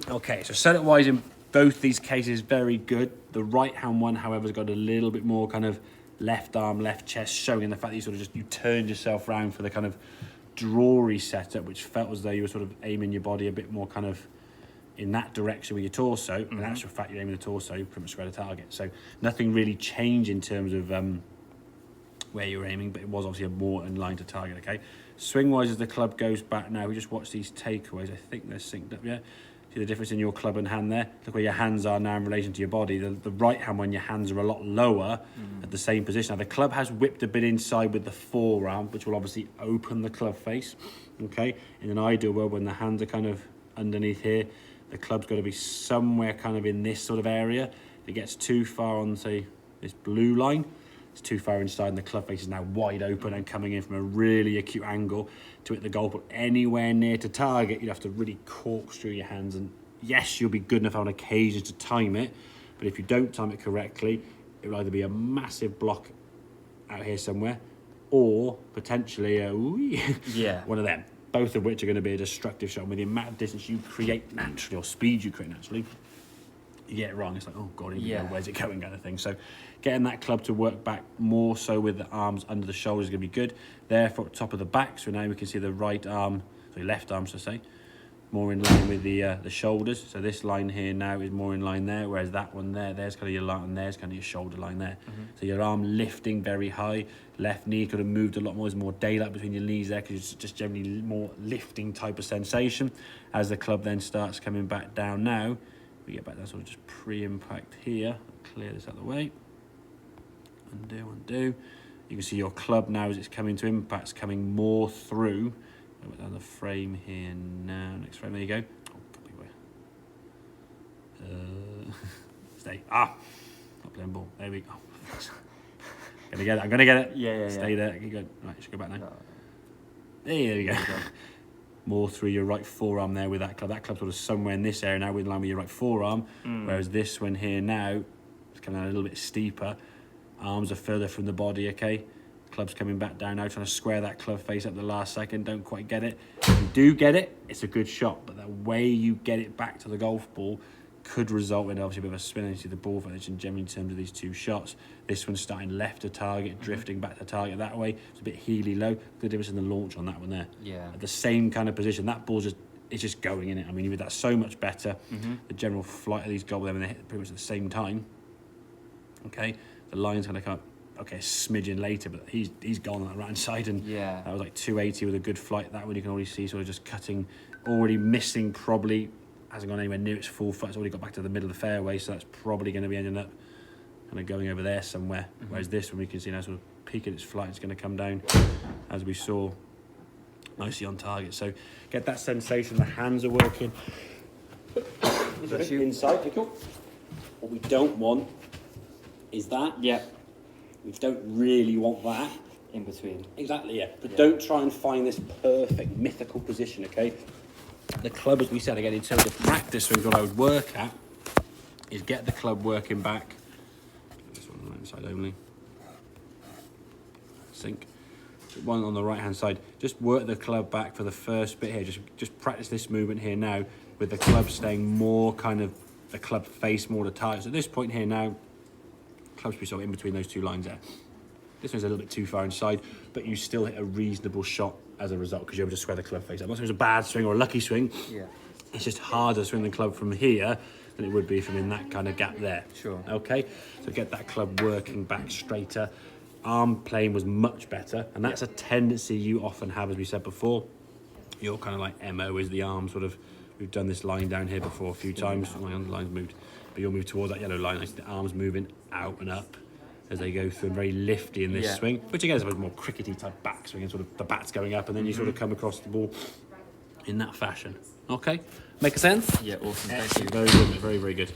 Okay, so setup-wise in both these cases, very good. The right-hand one, however, has got a little bit more kind of left arm, left chest, showing the fact that you sort of you turned yourself around for the kind of drawery setup, which felt as though you were sort of aiming your body a bit more kind of in that direction with your torso. Mm-hmm. In actual fact, you're aiming the torso, pretty much square the target. So nothing really changed in terms of where you're aiming, but it was obviously a more in line to target, okay? Swing-wise, as the club goes back now, we just watch these takeaways. I think they're synced up, yeah? See the difference in your club and hand there? Look where your hands are now in relation to your body. The right hand when your hands are a lot lower at the same position. Now, the club has whipped a bit inside with the forearm, which will obviously open the club face, okay? In an ideal world, when the hands are kind of underneath here, the club's got to be somewhere kind of in this sort of area. If it gets too far on, say, this blue line, it's too far inside and the club face is now wide open and coming in from a really acute angle to hit the goal. But anywhere near to target, you'd have to really corkscrew your hands. And yes, you'll be good enough on occasion to time it, but if you don't time it correctly, it will either be a massive block out here somewhere or potentially one of them. Both of which are going to be a destructive shot. With the amount of distance you create naturally, or speed you create naturally, you get it wrong, it's like, oh God, where's it going kind of thing. So getting that club to work back more so with the arms under the shoulders is going to be good. Therefore, top of the back, so now we can see the right arm, sorry, left arm, so say, more in line with the shoulders. So this line here now is more in line there, whereas that one there's kind of your line, and there's kind of your shoulder line there. Mm-hmm. So your arm lifting very high, left knee could have moved a lot more. There's more daylight between your knees there because it's just generally more lifting type of sensation. As the club then starts coming back down now, we get back that sort of just pre-impact here. Clear this out of the way. Undo. You can see your club now as it's coming to impact, it's coming more through. Put down the frame here now. Next frame, there you go. Oh, stay. Not playing ball. There we go. Gonna get it. I'm gonna get it. Yeah. Stay there. Keep going. Right, should go back now. There we go. More through your right forearm there with that club. That club's sort of somewhere in this area now, in line with your right forearm. Whereas this one here now, it's coming out a little bit steeper. Arms are further from the body, okay? Club's coming back down now, trying to square that club face up the last second. Don't quite get it. If you do get it, it's a good shot. But the way you get it back to the golf ball could result in obviously a bit of a spin into the ball finish. And generally in terms of these two shots, this one's starting left to target, drifting back to target that way. It's a bit heely low. Good difference in the launch on that one there. Yeah. At the same kind of position, that ball's just going in it. I mean, with that so much better. The general flight of these goals when they hit pretty much at the same time. Okay, the line's going to come up. Okay, a smidgen later, but he's gone on that right hand side, and that was like 280 with a good flight. That one you can already see sort of just cutting, already missing, probably hasn't gone anywhere near its full foot. It's already got back to the middle of the fairway, so that's probably going to be ending up kind of going over there somewhere. Whereas this one we can see now sort of peaking its flight, it's going to come down as we saw nicely on target. So get that sensation, the hands are working. Inside, what we don't want is that. Yeah. We don't really want that. In between. Exactly, yeah. But don't try and find this perfect mythical position, okay? The club, as we said again, in terms of practice, what I would work at is get the club working back. This one on the right side only. Sink. One on the right hand side. Just work the club back for the first bit here. Just practice this movement here now with the club staying more kind of the club face more to target. So at this point here now, clubs be sort of in between those two lines there. This one's a little bit too far inside, but you still hit a reasonable shot as a result because you're able to square the club face up. I'm not saying it's a bad swing or a lucky swing. Yeah. It's just harder to swing the club from here than it would be from in that kind of gap there. Sure. Okay, so get that club working back straighter. Arm playing was much better, and that's a tendency you often have, as we said before. Your kind of like MO is the arm sort of. We've done this line down here before a few times. My underline's moved, but you'll move towards that yellow line. I see the arms moving out and up as they go through, and very lifty in this swing, which again is a more crickety type backswing, and sort of the bat's going up, and then you sort of come across the ball in that fashion. Okay, make sense? Yeah, awesome. Thank you. Very good, very, very good.